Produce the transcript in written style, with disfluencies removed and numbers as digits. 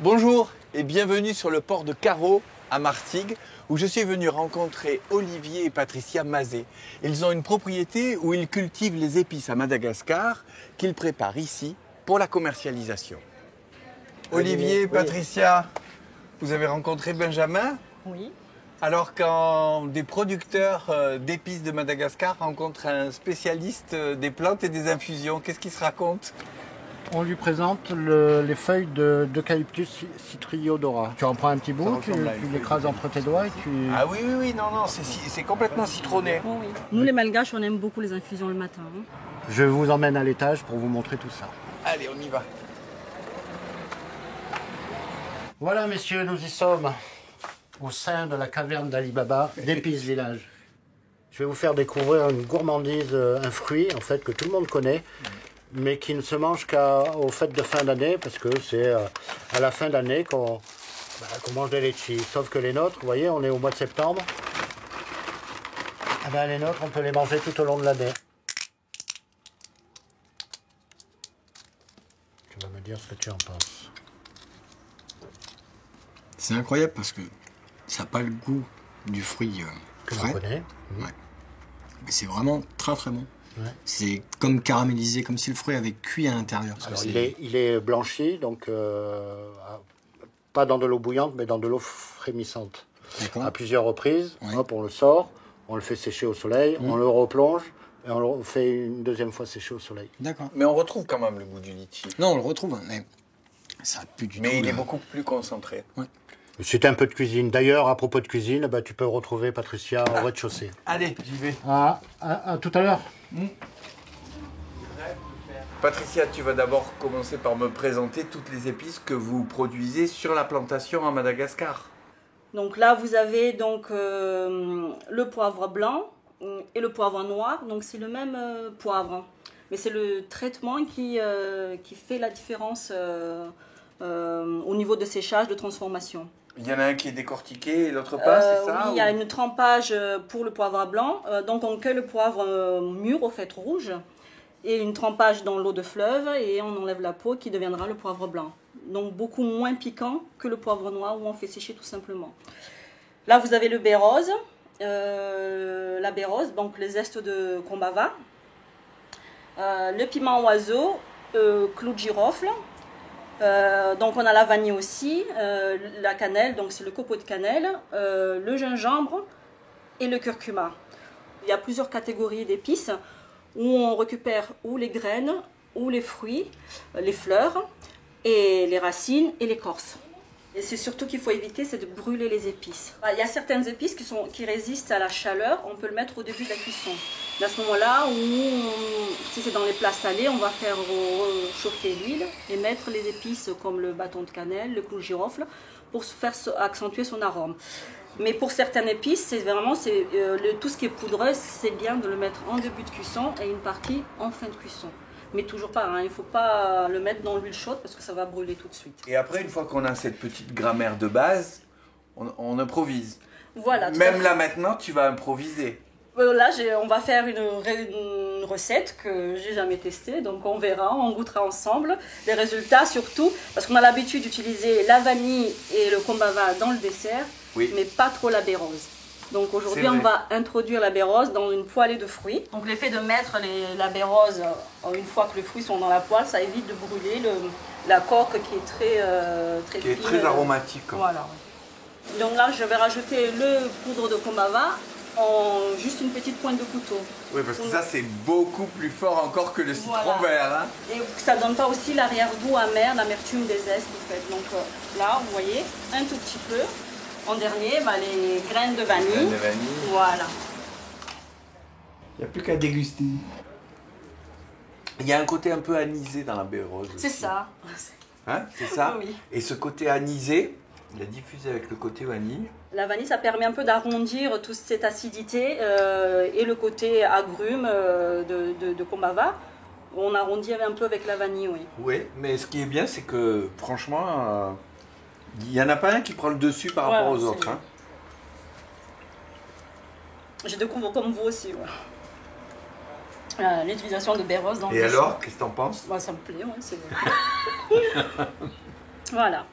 Bonjour et bienvenue sur le port de Carreau à Martigues où je suis venu rencontrer Olivier et Patricia Mazet. Ils ont une propriété où ils cultivent les épices à Madagascar qu'ils préparent ici pour la commercialisation. Olivier, Patricia, vous avez rencontré Benjamin? Oui. Alors quand des producteurs d'épices de Madagascar rencontrent un spécialiste des plantes et des infusions, qu'est-ce qu'ils se racontent? On lui présente les feuilles d'Eucalyptus citriodora. Tu en prends un petit bout, tu l'écrases entre tes doigts et tu... Ah oui, non, c'est complètement citronné. Oh oui. Nous les Malgaches, on aime beaucoup les infusions le matin. Hein. Je vous emmène à l'étage pour vous montrer tout ça. Allez, on y va. Voilà messieurs, nous y sommes, au sein de la caverne d'Ali Baba d'Épices Village. Je vais vous faire découvrir une gourmandise, un fruit en fait que tout le monde connaît, mais qui ne se mange qu'aux fêtes de fin d'année, parce que c'est à la fin d'année qu'on mange des litchis. Sauf que les nôtres, vous voyez, on est au mois de septembre. Eh bien, les nôtres, on peut les manger tout au long de l'année. Tu vas me dire ce que tu en penses. C'est incroyable parce que ça n'a pas le goût du fruit Que frais. l'on connaît. Ouais. Mais c'est vraiment très très bon. Ouais. C'est comme caramélisé, comme si le fruit avait cuit à l'intérieur. Alors, il est blanchi, donc pas dans de l'eau bouillante, mais dans de l'eau frémissante. D'accord. À plusieurs reprises, Ouais. hop, on le sort, on le fait sécher au soleil, on le replonge, et on le fait une deuxième fois sécher au soleil. D'accord. Mais on retrouve quand même le goût du litchi. Non, on le retrouve, mais ça n'a plus du tout. Mais il est beaucoup plus concentré. Ouais. C'est un peu de cuisine. D'ailleurs, à propos de cuisine, bah, tu peux retrouver Patricia au rez-de-chaussée. Allez, j'y vais. À tout à l'heure. Patricia, tu vas d'abord commencer par me présenter toutes les épices que vous produisez sur la plantation à Madagascar. Donc là, vous avez donc le poivre blanc et le poivre noir. Donc c'est le même poivre, mais c'est le traitement qui fait la différence au niveau de séchage, de transformation. Il y en a un qui est décortiqué et l'autre pas, c'est ça? Oui, il y a une trempage pour le poivre blanc. Donc on cueille le poivre mûr, au fait rouge, et une trempage dans l'eau de fleuve et on enlève la peau qui deviendra le poivre blanc. Donc beaucoup moins piquant que le poivre noir où on fait sécher tout simplement. Là vous avez le baie rose, la baie rose, donc les zestes de combava, le piment oiseau, clou de girofle. Donc on a la vanille aussi, la cannelle, donc c'est le copeau de cannelle, le gingembre et le curcuma. Il y a plusieurs catégories d'épices où on récupère ou les graines, ou les fruits, les fleurs, et les racines et l'écorce. Et c'est surtout qu'il faut éviter, c'est de brûler les épices. Il y a certaines épices qui résistent à la chaleur, on peut le mettre au début de la cuisson. À ce moment-là, si c'est dans les plats salés, on va faire chauffer l'huile et mettre les épices comme le bâton de cannelle, le clou de girofle, pour faire accentuer son arôme. Mais pour certaines épices, c'est vraiment tout ce qui est poudreux, c'est bien de le mettre en début de cuisson et une partie en fin de cuisson. Mais toujours pas, hein, il ne faut pas le mettre dans l'huile chaude parce que ça va brûler tout de suite. Et après, une fois qu'on a cette petite grammaire de base, on improvise. Voilà. Même là maintenant, tu vas improviser. Là, on va faire une recette que j'ai jamais testée, donc on verra, on goûtera ensemble les résultats surtout, parce qu'on a l'habitude d'utiliser la vanille et le combava dans le dessert, oui, mais pas trop la baie rose. Donc aujourd'hui, on va introduire la baie rose dans une poêlée de fruits. Donc l'effet de mettre la baie rose, une fois que les fruits sont dans la poêle, ça évite de brûler la coque qui est très fine. Qui est très aromatique. Voilà. Donc là, je vais rajouter le poudre de combava en juste une petite pointe de couteau. Oui, parce que ça, c'est beaucoup plus fort encore que le citron vert. Hein. Et ça ne donne pas aussi l'arrière-goût amer, l'amertume des zestes, en fait. Donc là, vous voyez, un tout petit peu. En dernier, les graines de vanille. Les graines de vanille. Voilà. Il n'y a plus qu'à déguster. Il y a un côté un peu anisé dans la baie rose. C'est ça. Hein, c'est ça? Oui. Et ce côté anisé, il a diffusé avec le côté vanille. La vanille, ça permet un peu d'arrondir toute cette acidité et le côté agrume de combava. On arrondit un peu avec la vanille, oui. Oui, mais ce qui est bien, c'est que franchement, il n'y en a pas un qui prend le dessus par rapport aux autres. Hein. Je découvre comme vous aussi. L'utilisation de baie rose dans le Et alors, qu'est-ce que t'en penses? Ça me plaît, ouais, c'est bon. Voilà.